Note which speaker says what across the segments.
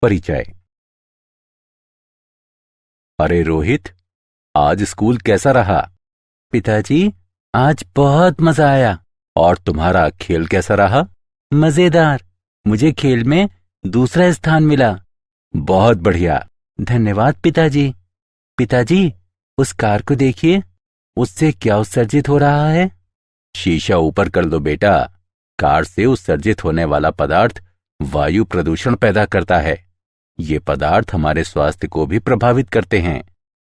Speaker 1: परिचय। अरे रोहित, आज स्कूल कैसा रहा?
Speaker 2: पिताजी, आज बहुत मजा आया।
Speaker 1: और तुम्हारा खेल कैसा रहा?
Speaker 2: मजेदार। मुझे खेल में दूसरा स्थान मिला।
Speaker 1: बहुत बढ़िया।
Speaker 2: धन्यवाद पिताजी। पिताजी, उस कार को देखिए, उससे क्या उत्सर्जित हो रहा है?
Speaker 1: शीशा ऊपर कर दो बेटा। कार से उत्सर्जित होने वाला पदार्थ वायु प्रदूषण पैदा करता है। ये पदार्थ हमारे स्वास्थ्य को भी प्रभावित करते हैं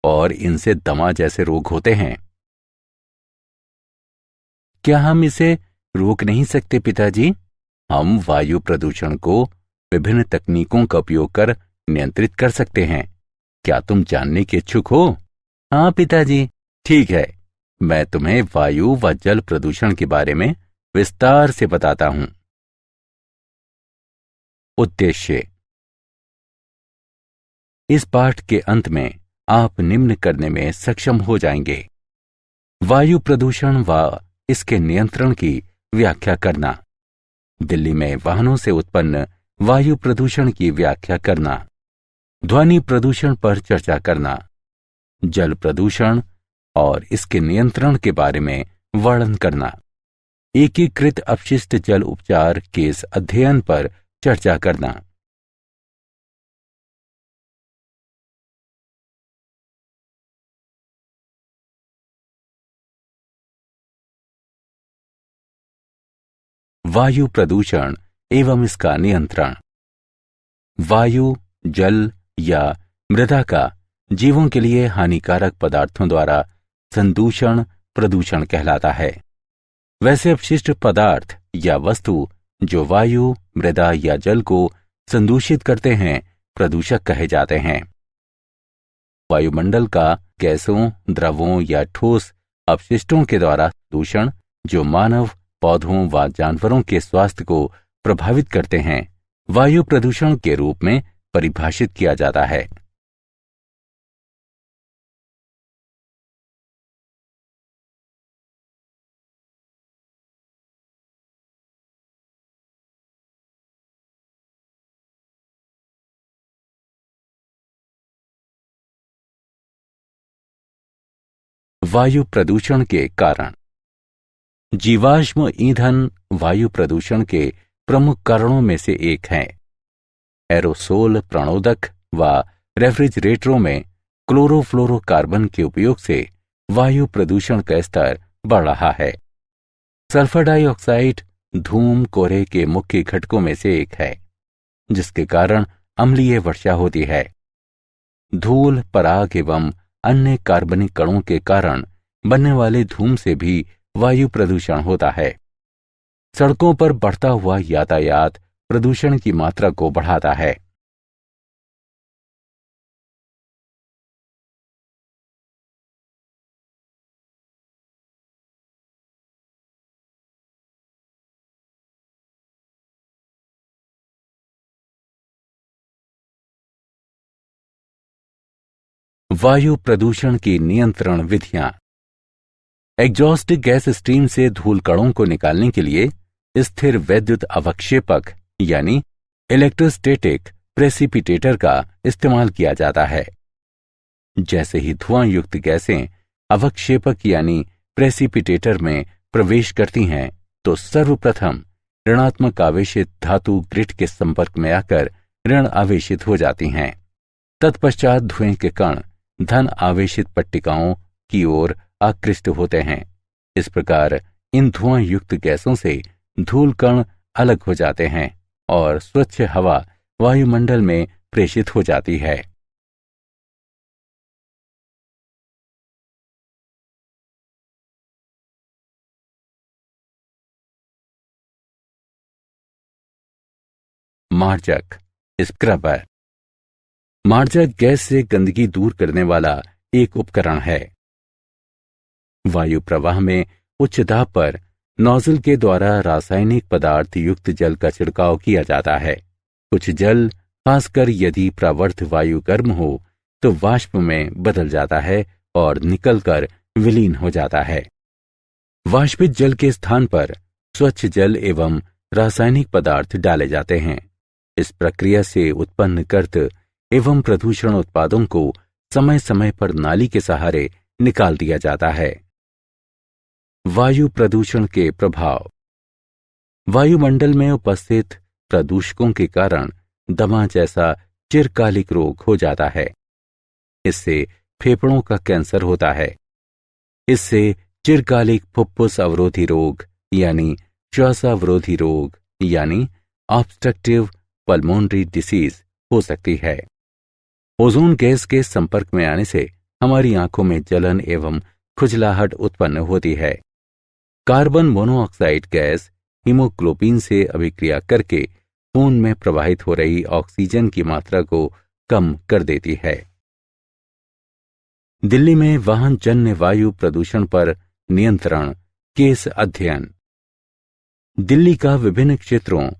Speaker 1: और इनसे दमा जैसे रोग होते हैं।
Speaker 2: क्या हम इसे रोक नहीं सकते पिताजी?
Speaker 1: हम वायु प्रदूषण को विभिन्न तकनीकों का उपयोग कर नियंत्रित कर सकते हैं। क्या तुम जानने के इच्छुक हो?
Speaker 2: हाँ पिताजी।
Speaker 1: ठीक है, मैं तुम्हें वायु व जल प्रदूषण के बारे में विस्तार से बताता हूं। उद्देश्य। इस पाठ के अंत में आप निम्न करने में सक्षम हो जाएंगे: वायु प्रदूषण व इसके नियंत्रण की व्याख्या करना, दिल्ली में वाहनों से उत्पन्न वायु प्रदूषण की व्याख्या करना, ध्वनि प्रदूषण पर चर्चा करना, जल प्रदूषण और इसके नियंत्रण के बारे में वर्णन करना, एकीकृत अपशिष्ट जल उपचार केस अध्ययन पर चर्चा करना। वायु प्रदूषण एवं इसका नियंत्रण। वायु, जल या मृदा का जीवों के लिए हानिकारक पदार्थों द्वारा संदूषण प्रदूषण कहलाता है। वैसे अपशिष्ट पदार्थ या वस्तु जो वायु, मृदा या जल को संदूषित करते हैं प्रदूषक कहे जाते हैं। वायुमंडल का गैसों, द्रवों या ठोस अपशिष्टों के द्वारा दूषण जो मानव, पौधों व जानवरों के स्वास्थ्य को प्रभावित करते हैं वायु प्रदूषण के रूप में परिभाषित किया जाता है। वायु प्रदूषण के कारण। जीवाश्म ईंधन वायु प्रदूषण के प्रमुख कारणों में से एक हैं। एरोसोल प्रणोदक व रेफ्रिजरेटरों में क्लोरोफ्लोरोकार्बन के उपयोग से वायु प्रदूषण का स्तर बढ़ रहा है। सल्फर डाइऑक्साइड धूम कोहरे के मुख्य घटकों में से एक है, जिसके कारण अम्लीय वर्षा होती है। धूल, पराग एवं अन्य कार्बनिक कणों के कारण बनने वाले धूम से भी वायु प्रदूषण होता है। सड़कों पर बढ़ता हुआ यातायात प्रदूषण की मात्रा को बढ़ाता है। वायु प्रदूषण की नियंत्रण विधियां। एग्जॉस्ट गैस स्ट्रीम से धूल कणों को निकालने के लिए स्थिर वैद्युत अवक्षेपक यानी इलेक्ट्रोस्टैटिक प्रेसिपिटेटर का इस्तेमाल किया जाता है। जैसे ही धुआं युक्त गैसें अवक्षेपक यानी प्रेसिपिटेटर में प्रवेश करती हैं तो सर्वप्रथम ऋणात्मक आवेशित धातु ग्रिड के संपर्क में आकर ऋण आवेशित हो जाती हैं। तत्पश्चात धुएं के कण धन आवेशित पट्टिकाओं की ओर आकृष्ट होते हैं। इस प्रकार इन धुआं युक्त गैसों से धूल कण अलग हो जाते हैं और स्वच्छ हवा वायुमंडल में प्रेषित हो जाती है। मार्जक स्क्रबर। मार्जक गैस से गंदगी दूर करने वाला एक उपकरण है। वायु प्रवाह में उच्च दाब पर नोजल के द्वारा रासायनिक पदार्थ युक्त जल का छिड़काव किया जाता है। कुछ जल, खासकर यदि प्रवर्त वायु गर्म हो, तो वाष्प में बदल जाता है और निकलकर विलीन हो जाता है। वाष्पित जल के स्थान पर स्वच्छ जल एवं रासायनिक पदार्थ डाले जाते हैं। इस प्रक्रिया से उत्पन्न गर्द एवं प्रदूषण उत्पादों को समय समय पर नाली के सहारे निकाल दिया जाता है। वायु प्रदूषण के प्रभाव। वायुमंडल में उपस्थित प्रदूषकों के कारण दमा जैसा चिरकालिक रोग हो जाता है। इससे फेफड़ों का कैंसर होता है। इससे चिरकालिक फुफ्फुस अवरोधी रोग यानी श्वासावरोधी रोग यानी ऑब्स्ट्रक्टिव पल्मोनरी डिसीज हो सकती है। ओजोन गैस के संपर्क में आने से हमारी आंखों में जलन एवं खुजलाहट उत्पन्न होती है। कार्बन मोनोऑक्साइड गैस हीमोग्लोबिन से अभिक्रिया करके खून में प्रवाहित हो रही ऑक्सीजन की मात्रा को कम कर देती है। दिल्ली में वाहन जन्य वायु प्रदूषण पर नियंत्रण केस अध्ययन। दिल्ली का विभिन्न क्षेत्रों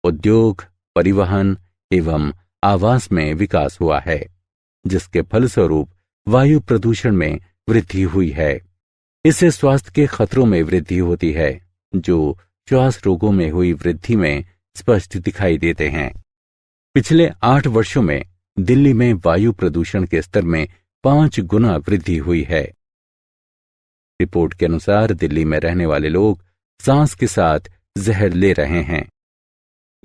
Speaker 1: उद्योग, परिवहन एवं आवास में विकास हुआ है, जिसके फलस्वरूप वायु प्रदूषण में वृद्धि हुई है। इससे स्वास्थ्य के खतरों में वृद्धि होती है, जो श्वास रोगों में हुई वृद्धि में स्पष्ट दिखाई देते हैं। पिछले 8 वर्षों में दिल्ली में वायु प्रदूषण के स्तर में 5 गुना वृद्धि हुई है। रिपोर्ट के अनुसार दिल्ली में रहने वाले लोग सांस के साथ जहर ले रहे हैं।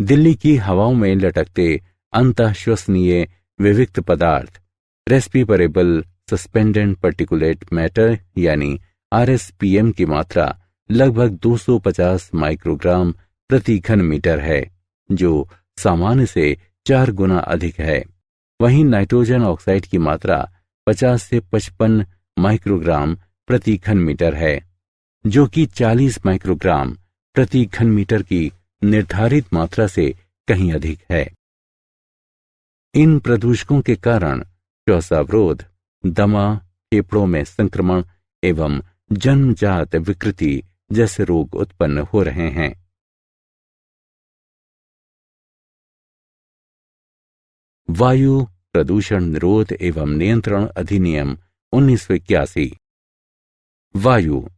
Speaker 1: दिल्ली की हवाओं में लटकते अंतःश्वसनीय विविक्त पदार्थ रेस्पिरेबल सस्पेंडेड पार्टिकुलेट मैटर यानी RSPM की मात्रा लगभग 250 माइक्रोग्राम प्रति घन मीटर है, जो सामान्य से 4 गुना अधिक है। वहीं नाइट्रोजन ऑक्साइड की मात्रा 50 से 55 माइक्रोग्राम प्रति घन मीटर है, जो कि 40 माइक्रोग्राम प्रति घन मीटर की निर्धारित मात्रा से कहीं अधिक है। इन प्रदूषकों के कारण श्वासावरोध, दमा, फेफड़ों में संक्रमण एवं जन्मजात विकृति जैसे रोग उत्पन्न हो रहे हैं। वायु प्रदूषण निरोध एवं नियंत्रण अधिनियम 1981। वायु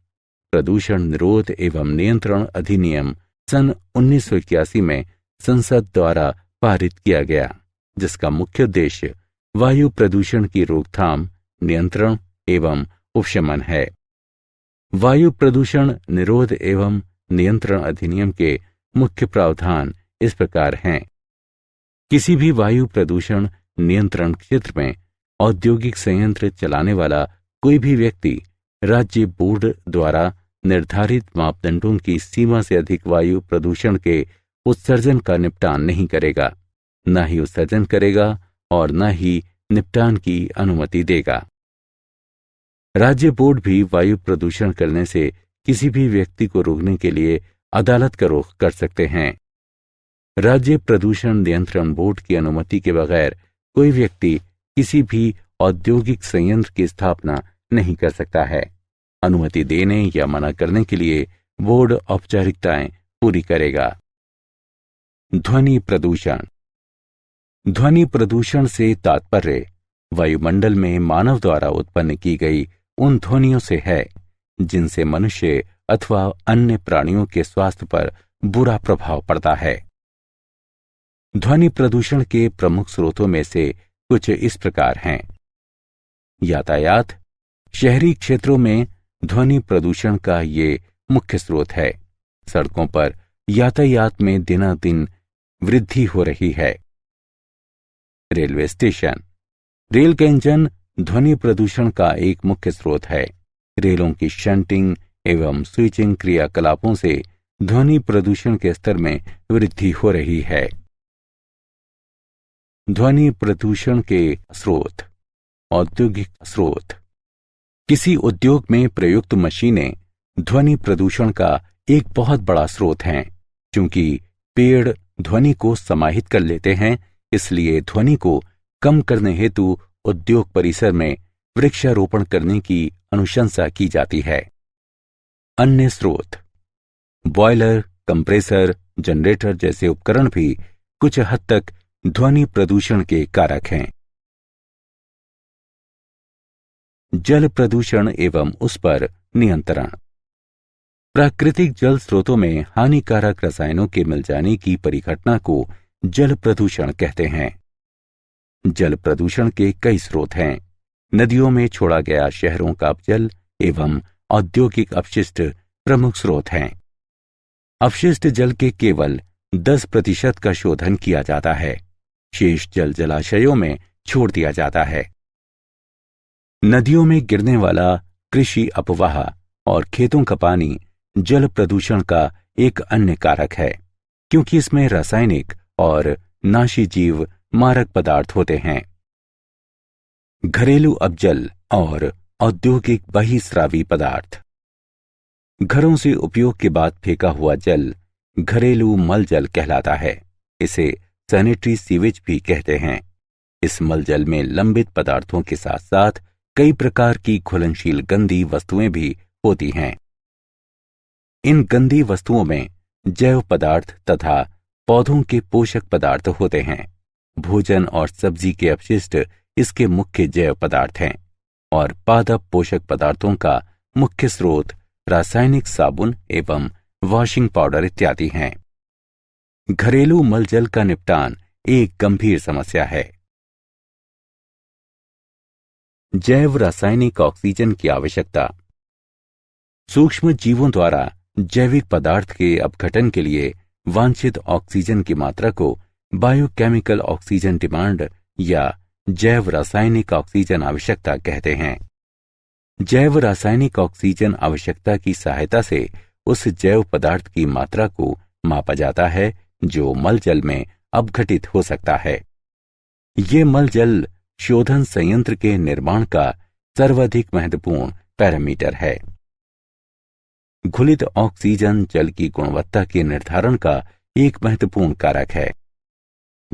Speaker 1: प्रदूषण निरोध एवं नियंत्रण अधिनियम सन 1981 में संसद द्वारा पारित किया गया, जिसका मुख्य उद्देश्य वायु प्रदूषण की रोकथाम, नियंत्रण एवं उपशमन है। वायु प्रदूषण निरोध एवं नियंत्रण अधिनियम के मुख्य प्रावधान इस प्रकार हैं। किसी भी वायु प्रदूषण नियंत्रण क्षेत्र में औद्योगिक संयंत्र चलाने वाला कोई भी व्यक्ति राज्य बोर्ड द्वारा निर्धारित मापदंडों की सीमा से अधिक वायु प्रदूषण के उत्सर्जन का निपटान नहीं करेगा, न ही उत्सर्जन करेगा और न ही निपटान की अनुमति देगा। राज्य बोर्ड भी वायु प्रदूषण करने से किसी भी व्यक्ति को रोकने के लिए अदालत का रुख कर सकते हैं। राज्य प्रदूषण नियंत्रण बोर्ड की अनुमति के बगैर कोई व्यक्ति किसी भी औद्योगिक संयंत्र की स्थापना नहीं कर सकता है। अनुमति देने या मना करने के लिए बोर्ड औपचारिकताएं पूरी करेगा। ध्वनि प्रदूषण। ध्वनि प्रदूषण से तात्पर्य वायुमंडल में मानव द्वारा उत्पन्न की गई उन ध्वनियों से है जिनसे मनुष्य अथवा अन्य प्राणियों के स्वास्थ्य पर बुरा प्रभाव पड़ता है। ध्वनि प्रदूषण के प्रमुख स्रोतों में से कुछ इस प्रकार हैं। यातायात। शहरी क्षेत्रों में ध्वनि प्रदूषण का ये मुख्य स्रोत है। सड़कों पर यातायात में दिनादिन वृद्धि हो रही है। Railway station. रेल का इंजन ध्वनि प्रदूषण का एक मुख्य स्रोत है। रेलों की शंटिंग एवं स्विचिंग क्रियाकलापों से ध्वनि प्रदूषण के स्तर में वृद्धि हो रही है। ध्वनि प्रदूषण के स्रोत। औद्योगिक स्रोत। किसी उद्योग में प्रयुक्त मशीनें ध्वनि प्रदूषण का एक बहुत बड़ा स्रोत हैं। क्योंकि पेड़ ध्वनि को समाहित कर लेते हैं, इसलिए ध्वनि को कम करने हेतु उद्योग परिसर में वृक्षारोपण करने की अनुशंसा की जाती है। अन्य स्रोत। बॉयलर, कंप्रेसर, जनरेटर जैसे उपकरण भी कुछ हद तक ध्वनि प्रदूषण के कारक हैं। जल प्रदूषण एवं उस पर नियंत्रण। प्राकृतिक जल स्रोतों में हानिकारक रसायनों के मिल जाने की परिघटना को जल प्रदूषण कहते हैं। जल प्रदूषण के कई स्रोत हैं। नदियों में छोड़ा गया शहरों का जल एवं औद्योगिक अपशिष्ट प्रमुख स्रोत हैं। अपशिष्ट जल के केवल 10% का शोधन किया जाता है। शेष जल जलाशयों में छोड़ दिया जाता है। नदियों में गिरने वाला कृषि अपवाह और खेतों का पानी जल प्रदूषण का एक अन्य कारक है, क्योंकि इसमें रासायनिक और नाशी जीव मारक पदार्थ होते हैं। घरेलू अपजल और औद्योगिक बहिस्रावी पदार्थ। घरों से उपयोग के बाद फेंका हुआ जल घरेलू मल जल कहलाता है। इसे सैनिटरी सीवेज भी कहते हैं। इस मल जल में लंबित पदार्थों के साथ साथ कई प्रकार की घुलनशील गंदी वस्तुएं भी होती हैं। इन गंदी वस्तुओं में जैव पदार्थ तथा पौधों के पोषक पदार्थ होते हैं। भोजन और सब्जी के अपशिष्ट इसके मुख्य जैव पदार्थ हैं और पादप पोषक पदार्थों का मुख्य स्रोत रासायनिक साबुन एवं वॉशिंग पाउडर इत्यादि हैं। घरेलू मलजल का निपटान एक गंभीर समस्या है। जैव रासायनिक ऑक्सीजन की आवश्यकता। सूक्ष्म जीवों द्वारा जैविक पदार्थ के अपघटन के लिए वांछित ऑक्सीजन की मात्रा को बायोकेमिकल ऑक्सीजन डिमांड या जैव रासायनिक ऑक्सीजन आवश्यकता कहते हैं। जैव रासायनिक ऑक्सीजन आवश्यकता की सहायता से उस जैव पदार्थ की मात्रा को मापा जाता है जो मल जल में अपघटित हो सकता है। ये मल जल शोधन संयंत्र के निर्माण का सर्वाधिक महत्वपूर्ण पैरामीटर है। घुलित ऑक्सीजन जल की गुणवत्ता के निर्धारण का एक महत्वपूर्ण कारक है।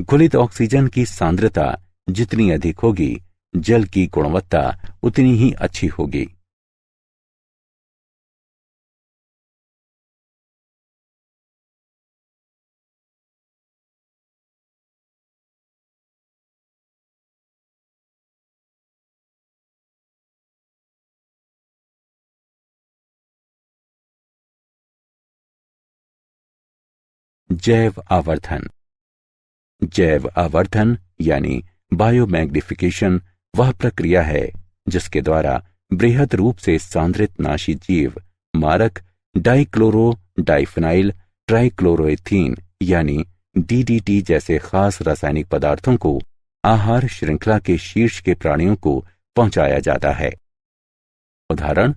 Speaker 1: घुलित ऑक्सीजन की सांद्रता जितनी अधिक होगी, जल की गुणवत्ता उतनी ही अच्छी होगी। जैव आवर्धन। जैव आवर्धन यानी बायोमैग्निफिकेशन वह प्रक्रिया है जिसके द्वारा बृहद रूप से सांद्रित नाशी जीव मारक डाइक्लोरो डाइफिनाइल ट्राइक्लोरोएथीन यानी डीडीटी जैसे खास रासायनिक पदार्थों को आहार श्रृंखला के शीर्ष के प्राणियों को पहुंचाया जाता है। उदाहरण,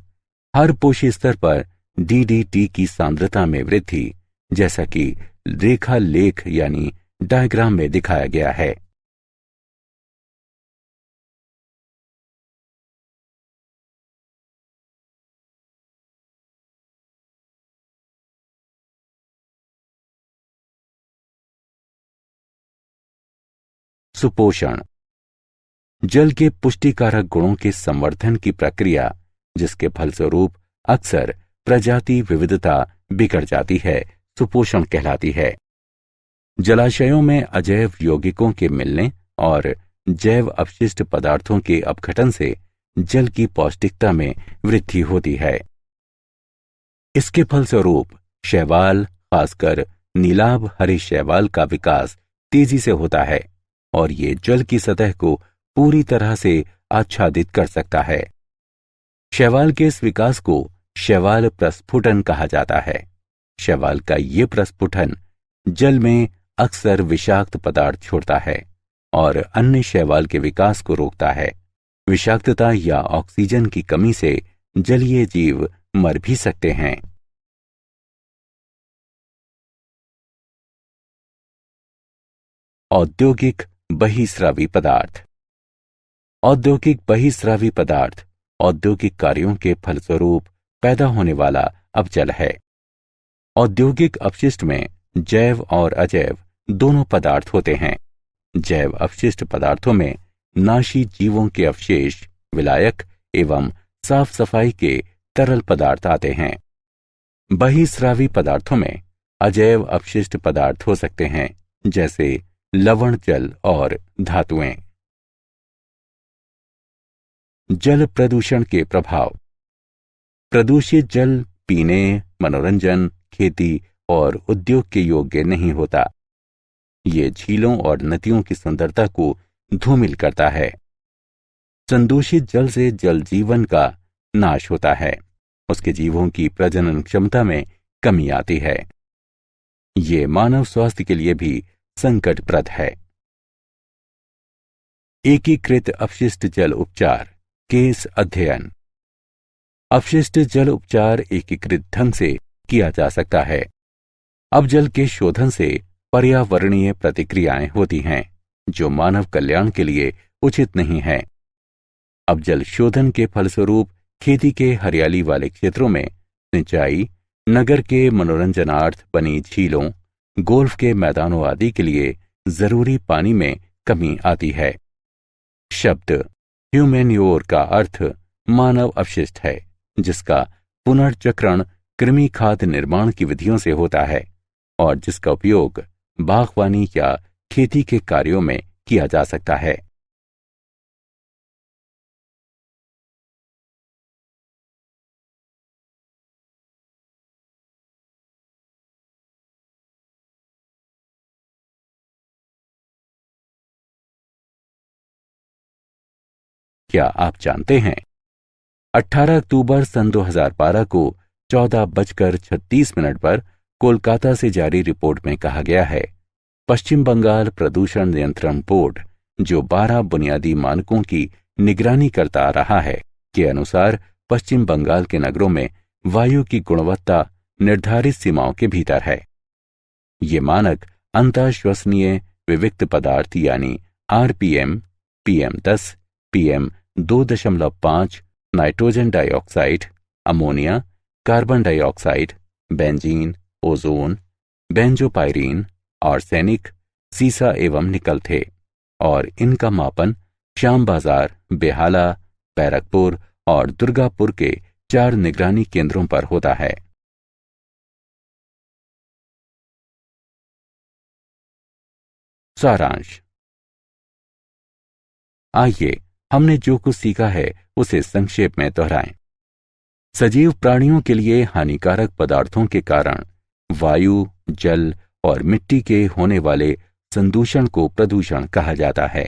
Speaker 1: हर पोषी स्तर पर डीडीटी की सांद्रता में वृद्धि, जैसा कि रेखा लेख यानी डायग्राम में दिखाया गया है। सुपोषण। जल के पुष्टिकारक गुणों के संवर्धन की प्रक्रिया जिसके फलस्वरूप अक्सर प्रजाति विविधता बिगड़ जाती है, सुपोषण कहलाती है। जलाशयों में अजैव यौगिकों के मिलने और जैव अपशिष्ट पदार्थों के अपघटन से जल की पौष्टिकता में वृद्धि होती है। इसके फलस्वरूप शैवाल, खासकर नीलाभ हरे शैवाल का विकास तेजी से होता है और ये जल की सतह को पूरी तरह से आच्छादित कर सकता है। शैवाल के इस विकास को शैवाल प्रस्फुटन कहा जाता है। शैवाल का ये प्रस्फुटन जल में अक्सर विषाक्त पदार्थ छोड़ता है और अन्य शैवाल के विकास को रोकता है। विषाक्तता या ऑक्सीजन की कमी से जलीय जीव मर भी सकते हैं। औद्योगिक बहिस्रावी पदार्थ। औद्योगिक बहिस्रावी पदार्थ औद्योगिक कार्यों के फलस्वरूप पैदा होने वाला अपजल है। औद्योगिक अपशिष्ट में जैव और अजैव दोनों पदार्थ होते हैं। जैव अपशिष्ट पदार्थों में नाशी जीवों के अवशेष, विलायक एवं साफ सफाई के तरल पदार्थ आते हैं। बहिस्रावी पदार्थों में अजैव अपशिष्ट पदार्थ हो सकते हैं, जैसे लवण जल और धातुएं। जल प्रदूषण के प्रभाव। प्रदूषित जल पीने, मनोरंजन, खेती और उद्योग के योग्य नहीं होता। ये झीलों और नदियों की सुंदरता को धूमिल करता है। संदूषित जल से जल जीवन का नाश होता है, उसके जीवों की प्रजनन क्षमता में कमी आती है। ये मानव स्वास्थ्य के लिए भी संकटप्रद है। एकीकृत अपशिष्ट जल उपचार केस अध्ययन। अपशिष्ट जल उपचार एकीकृत ढंग से किया जा सकता है। अपजल के शोधन से पर्यावरणीय प्रतिक्रियाएं होती हैं जो मानव कल्याण के लिए उचित नहीं है। अपजल शोधन के फलस्वरूप खेती के हरियाली वाले क्षेत्रों में सिंचाई, नगर के मनोरंजनार्थ बनी झीलों, गोल्फ के मैदानों आदि के लिए जरूरी पानी में कमी आती है। शब्द ह्यूमेन्योर का अर्थ मानव अपशिष्ट है, जिसका पुनर्चक्रण कृमि खाद निर्माण की विधियों से होता है और जिसका उपयोग बागवानी या खेती के कार्यों में किया जा सकता है। क्या आप जानते हैं 18 अक्टूबर सन 2012 को 14:36 पर कोलकाता से जारी रिपोर्ट में कहा गया है, पश्चिम बंगाल प्रदूषण नियंत्रण बोर्ड, जो 12 बुनियादी मानकों की निगरानी करता आ रहा है, के अनुसार पश्चिम बंगाल के नगरों में वायु की गुणवत्ता निर्धारित सीमाओं के भीतर है। ये मानक अंतःश्वसनीय विविक्त पदार्थ यानी RPM, PM10, PM2.5, nitrogen dioxide, ammonia, carbon dioxide, benzene, ozone, benzopyrene, arsenic, सीसा एवं निकल थे और इनका मापन श्याम बाजार, बेहाला, बैरकपुर और दुर्गापुर के 4 निगरानी केंद्रों पर होता है। सारांश। आइए हमने जो कुछ सीखा है उसे संक्षेप में दोहराएं। सजीव प्राणियों के लिए हानिकारक पदार्थों के कारण वायु, जल और मिट्टी के होने वाले संदूषण को प्रदूषण कहा जाता है।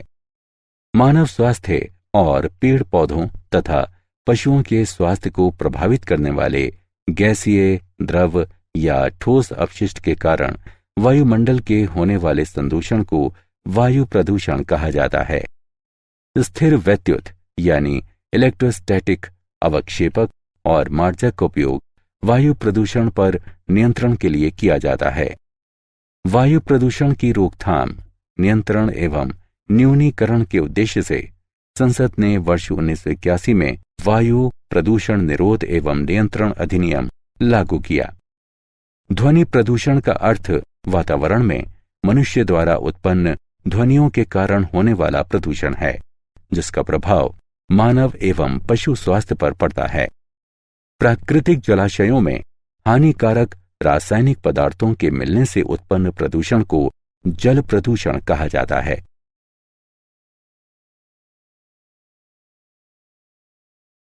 Speaker 1: मानव स्वास्थ्य और पेड़ पौधों तथा पशुओं के स्वास्थ्य को प्रभावित करने वाले गैसीय, द्रव या ठोस अपशिष्ट के कारण वायुमंडल के होने वाले संदूषण को वायु प्रदूषण कहा जाता है। स्थिर वैद्युत यानी इलेक्ट्रोस्टैटिक अवक्षेपक और मार्जक का उपयोग वायु प्रदूषण पर नियंत्रण के लिए किया जाता है। वायु प्रदूषण की रोकथाम, नियंत्रण एवं न्यूनीकरण के उद्देश्य से संसद ने वर्ष 1981 में वायु प्रदूषण निरोध एवं नियंत्रण अधिनियम लागू किया। ध्वनि प्रदूषण का अर्थ वातावरण में मनुष्य द्वारा उत्पन्न ध्वनियों के कारण होने वाला प्रदूषण है, जिसका प्रभाव मानव एवं पशु स्वास्थ्य पर पड़ता है। प्राकृतिक जलाशयों में हानिकारक रासायनिक पदार्थों के मिलने से उत्पन्न प्रदूषण को जल प्रदूषण कहा जाता है।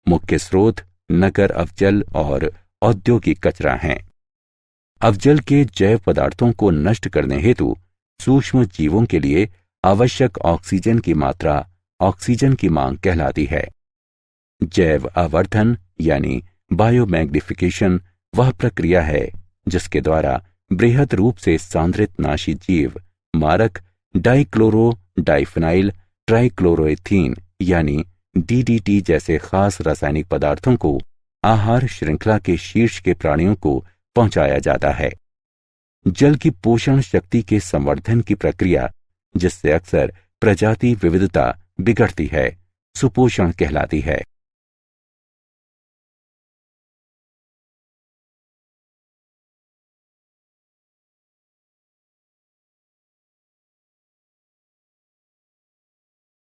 Speaker 1: मुख्य स्रोत नगर अवजल और औद्योगिक कचरा हैं। अवजल के जैव पदार्थों को नष्ट करने हेतु सूक्ष्म जीवों के लिए आवश्यक ऑक्सीजन की मात्रा ऑक्सीजन की मांग कहलाती है। जैव आवर्धन यानी बायोमैग्निफिकेशन वह प्रक्रिया है जिसके द्वारा बृहद रूप से सांद्रित नाशी जीव मारक डाइक्लोरो डाइफिनाइल ट्राइक्लोरोएथीन यानी DDT जैसे खास रासायनिक पदार्थों को आहार श्रृंखला के शीर्ष के प्राणियों को पहुंचाया जाता है। जल की पोषण शक्ति के संवर्धन की प्रक्रिया, जिससे अक्सर प्रजाति विविधता बिगड़ती है, सुपोषण कहलाती है।